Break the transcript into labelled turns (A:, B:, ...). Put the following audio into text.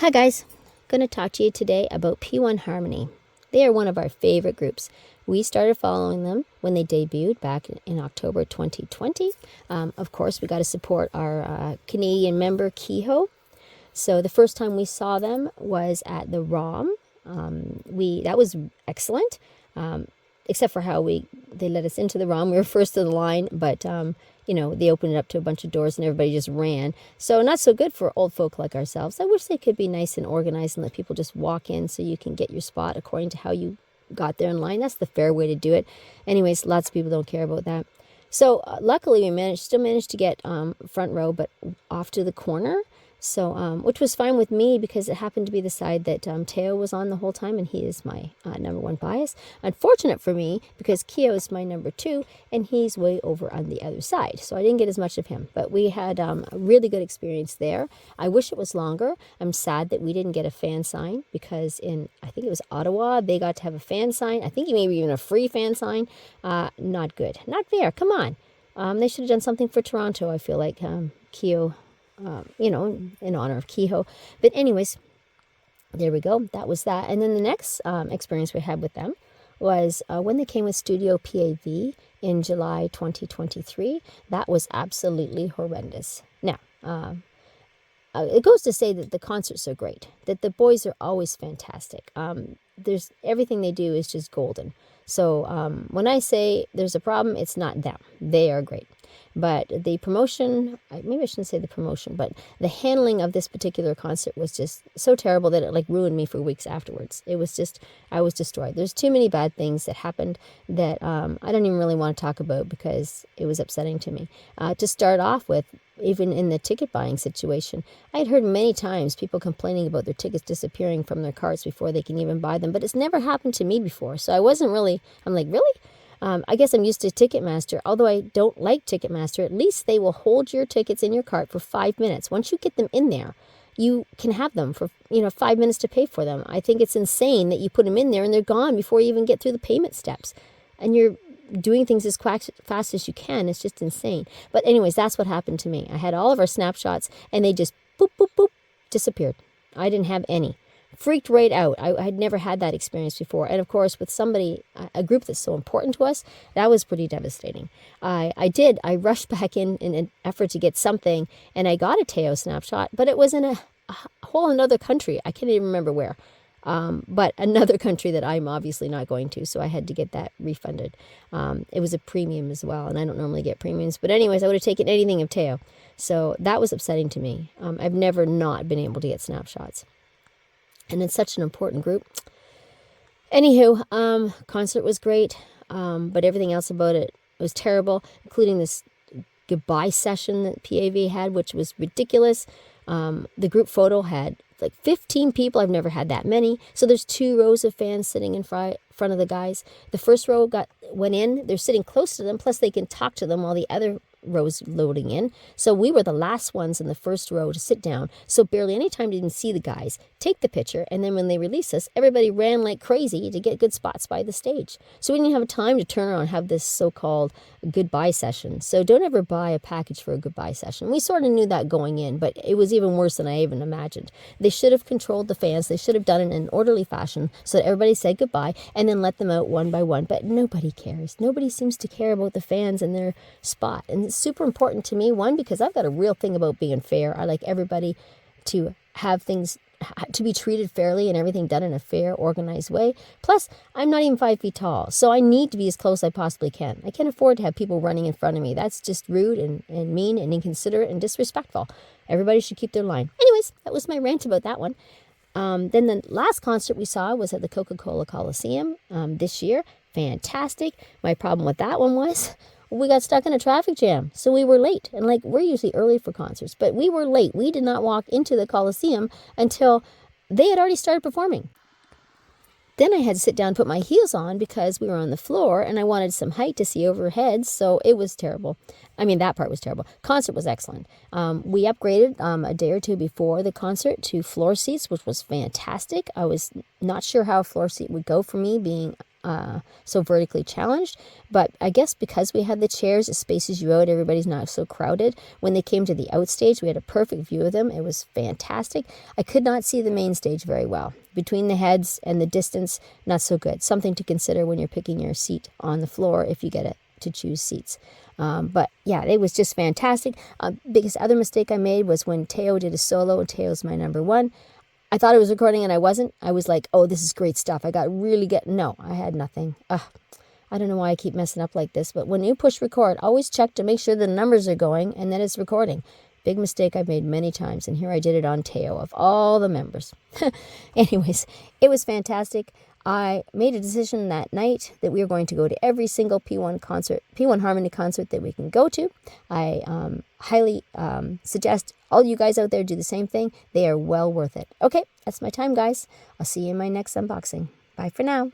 A: Hi guys, going to talk to you today about P1Harmony. They are one of our favorite groups. We started following them when they debuted back in October 2020. Of course, we got to support our Canadian member Keeho. So the first time we saw them was at the ROM. That was excellent, except for how they let us into the ROM. We were first in the line, but they opened it up to a bunch of doors and everybody just ran. So not so good for old folk like ourselves. I wish they could be nice and organized and let people just walk in so you can get your spot according to how you got there in line. That's the fair way to do it. Anyways, lots of people don't care about that. So luckily we still managed to get front row, but off to the corner. So, which was fine with me because it happened to be the side that Theo was on the whole time, and he is my number one bias. Unfortunate for me because Keeho is my number two, and he's way over on the other side. So I didn't get as much of him, but we had a really good experience there. I wish it was longer. I'm sad that we didn't get a fan sign because I think it was Ottawa, they got to have a fan sign. I think maybe even a free fan sign. Not good. Not fair. Come on. They should have done something for Toronto, I feel like. Keeho. In honor of Keeho. But anyways, there we go. That was that. And then the next experience we had with them was when they came with Studio PAV in July 2023. That was absolutely horrendous. Now, it goes to say that the concerts are great, that the boys are always fantastic. There's everything they do is just golden. So when I say there's a problem, it's not them. They are great. But the promotion, maybe I shouldn't say the promotion, but the handling of this particular concert was just so terrible that it ruined me for weeks afterwards. It was just, I was destroyed. There's too many bad things that happened that I don't even really want to talk about because it was upsetting to me. To start off with, even in the ticket buying situation, I had heard many times people complaining about their tickets disappearing from their carts before they can even buy them, but it's never happened to me before. So I'm like, really? I guess I'm used to Ticketmaster. Although I don't like Ticketmaster, at least they will hold your tickets in your cart for 5 minutes. Once you get them in there, you can have them for 5 minutes to pay for them. I think it's insane that you put them in there and they're gone before you even get through the payment steps. And you're doing things as fast as you can. It's just insane. But anyways, that's what happened to me. I had all of our snapshots and they just boop, boop, boop, disappeared. I didn't have any. Freaked right out. I had never had that experience before. And of course, with a group that's so important to us, that was pretty devastating. I rushed back in an effort to get something, and I got a Theo snapshot, but it was in a whole another country. I can't even remember where. But another country that I'm obviously not going to, so I had to get that refunded. It was a premium as well, and I don't normally get premiums. But anyways, I would have taken anything of Theo. So that was upsetting to me. I've never not been able to get snapshots. And it's such an important group. Anywho, concert was great, but everything else about it was terrible, including this goodbye session that PAV had, which was ridiculous. The group photo had 15 people. I've never had that many. So there's 2 rows of fans sitting in front of the guys. The first row went in. They're sitting close to them, plus they can talk to them while the other rows loading in. So we were the last ones in the first row to sit down. So barely any time to even see the guys, take the picture, and then when they release us, everybody ran like crazy to get good spots by the stage. So we didn't have time to turn around and have this so-called goodbye session. So don't ever buy a package for a goodbye session. We sort of knew that going in, but it was even worse than I even imagined. They should have controlled the fans. They should have done it in an orderly fashion so that everybody said goodbye and then let them out one by one. But nobody cares. Nobody seems to care about the fans and their spot. And it's super important to me, one, because I've got a real thing about being fair. I like everybody to have things, to be treated fairly and everything done in a fair, organized way. Plus, I'm not even 5 feet tall, so I need to be as close as I possibly can. I can't afford to have people running in front of me. That's just rude and mean and inconsiderate and disrespectful. Everybody should keep their line. Anyways, that was my rant about that one. Then the last concert we saw was at the Coca-Cola Coliseum this year. Fantastic. My problem with that one was we got stuck in a traffic jam, so we were late. And we're usually early for concerts, but we were late. We did not walk into the Coliseum until they had already started performing. Then I had to sit down and put my heels on because we were on the floor and I wanted some height to see overhead, so it was terrible. I mean, that part was terrible. Concert was excellent. We upgraded a day or two before the concert to floor seats, which was fantastic. I was not sure how a floor seat would go for me being so vertically challenged. But I guess because we had the chairs, it spaces you out. Everybody's not so crowded. When they came to the outstage, we had a perfect view of them. It was fantastic. I could not see the main stage very well. Between the heads and the distance, not so good. Something to consider when you're picking your seat on the floor if you get it to choose seats. But yeah, it was just fantastic. Biggest other mistake I made was when Theo did a solo, and Theo's my number one. I thought I was recording and I wasn't. I was like, oh, this is great stuff. I got really good. No, I had nothing. I don't know why I keep messing up like this, but when you push record, always check to make sure the numbers are going and that it's recording. Big mistake I've made many times, and here I did it on Theo of all the members. Anyways, it was fantastic. I made a decision that night that we were going to go to every single P1Harmony concert that we can go to. I highly suggest all you guys out there do the same thing. They are well worth it. Okay, that's my time, guys. I'll see you in my next unboxing. Bye for now.